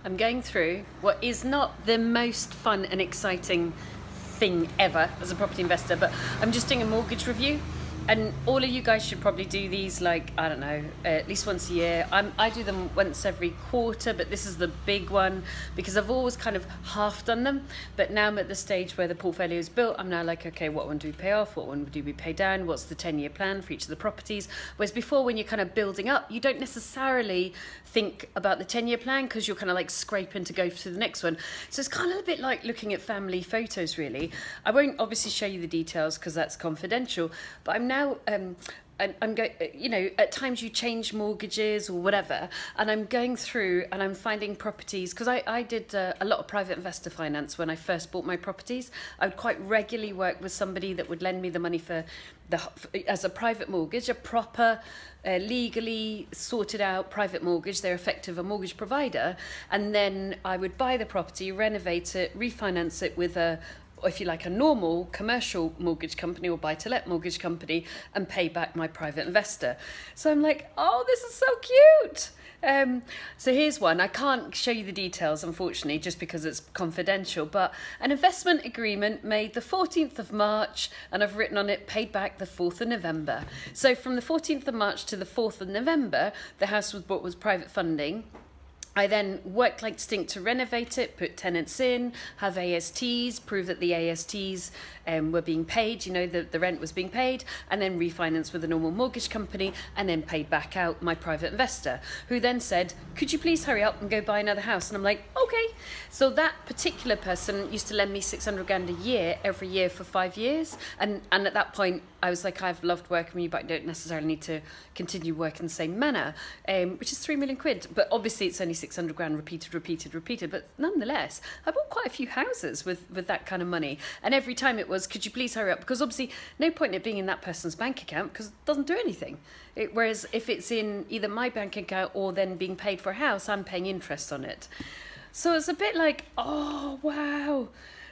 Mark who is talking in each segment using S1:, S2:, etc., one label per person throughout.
S1: I'm going through what is not the most fun and exciting thing ever as a property investor, but I'm just doing a mortgage review. And all of you guys should probably do these, like, I don't know, at least once a year. I do them once every quarter, but this is the big one because I've always kind of half done them. But now I'm at the stage where the portfolio is built. I'm now like, okay, what one do we pay off? What one do we pay down? What's the 10-year plan for each of the properties? Whereas before, when you're kind of building up, you don't necessarily think about the 10-year plan because you're kind of like scraping to go to the next one. So it's kind of a bit like looking at family photos, really. I won't obviously show you the details because that's confidential, but I'm now I'm going, you know, at times you change mortgages or whatever, and I'm going through and I'm finding properties because I did a lot of private investor finance when I first bought my properties. I would quite regularly work with somebody that would lend me the money for as a private mortgage, a proper legally sorted out private mortgage. They're effective a mortgage provider, and then I would buy the property, renovate it, refinance it with a, if you like, a normal commercial mortgage company or buy-to-let mortgage company and pay back my private investor. So I'm like, oh, this is so cute. So here's one. I can't show you the details, unfortunately, just because it's confidential, but an investment agreement made the 14th of March, and I've written on it, paid back the 4th of November. So from the 14th of March to the 4th of November, the house was bought with private funding. I then worked like stink to renovate it, put tenants in, have ASTs, prove that the ASTs were being paid, you know, the rent was being paid, and then refinance with a normal mortgage company, and then paid back out my private investor, who then said, could you please hurry up and go buy another house? And I'm like, okay. So that particular person used to lend me 600 grand a year, every year for 5 years. And at that point, I was like, I've loved working with you, but I don't necessarily need to continue working the same manner, which is 3 million quid. But obviously it's only 600 grand repeated. But nonetheless, I bought quite a few houses with that kind of money. And every time it was, could you please hurry up? Because obviously no point in it being in that person's bank account because it doesn't do anything. Whereas if it's in either my bank account or then being paid for a house, I'm paying interest on it. So it's a bit like, oh, wow.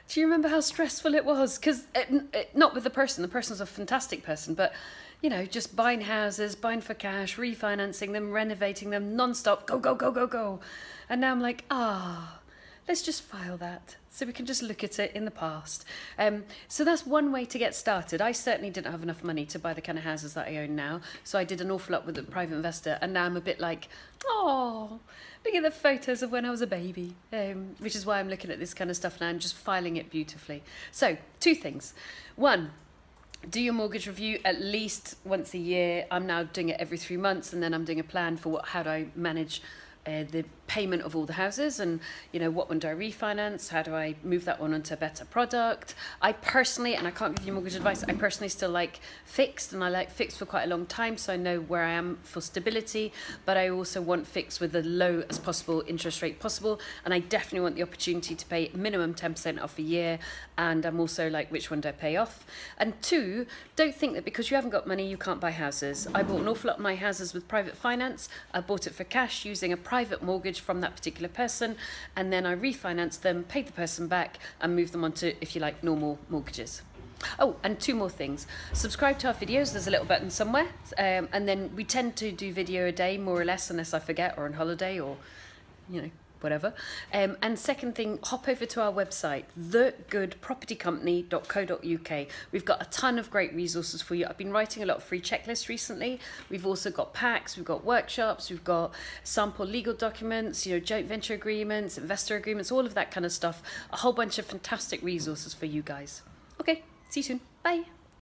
S1: Do you remember how stressful it was? Because not with the person's a fantastic person, but, you know, just buying houses, buying for cash, refinancing them, renovating them, non-stop, go. And now I'm like, let's just file that so we can just look at it in the past. So that's one way to get started. I certainly didn't have enough money to buy the kind of houses that I own now, so I did an awful lot with a private investor, and now I'm a bit like, look at the photos of when I was a baby, which is why I'm looking at this kind of stuff now and just filing it beautifully. So 2 things. 1, do your mortgage review at least once a year. I'm now doing it every 3 months, and then I'm doing a plan for how do I manage the payment of all the houses, and, you know, what one do I refinance, how do I move that one onto a better product. I personally, and I can't give you mortgage advice, I personally still like fixed, and I like fixed for quite a long time so I know where I am for stability, but I also want fixed with the low as possible interest rate possible, and I definitely want the opportunity to pay minimum 10% off a year, and I'm also like, which one do I pay off? And 2, don't think that because you haven't got money you can't buy houses. I bought an awful lot of my houses with private finance. I bought it for cash using a private mortgage from that particular person, and then I refinanced them, paid the person back, and moved them onto, if you like, normal mortgages. Oh, and 2 more things. Subscribe to our videos. There's a little button somewhere, and then we tend to do video a day, more or less, unless I forget or on holiday or, you know, whatever. And second thing, hop over to our website, thegoodpropertycompany.co.uk. We've got a ton of great resources for you. I've been writing a lot of free checklists recently. We've also got packs, we've got workshops, we've got sample legal documents, you know, joint venture agreements, investor agreements, all of that kind of stuff. A whole bunch of fantastic resources for you guys. Okay, see you soon. Bye.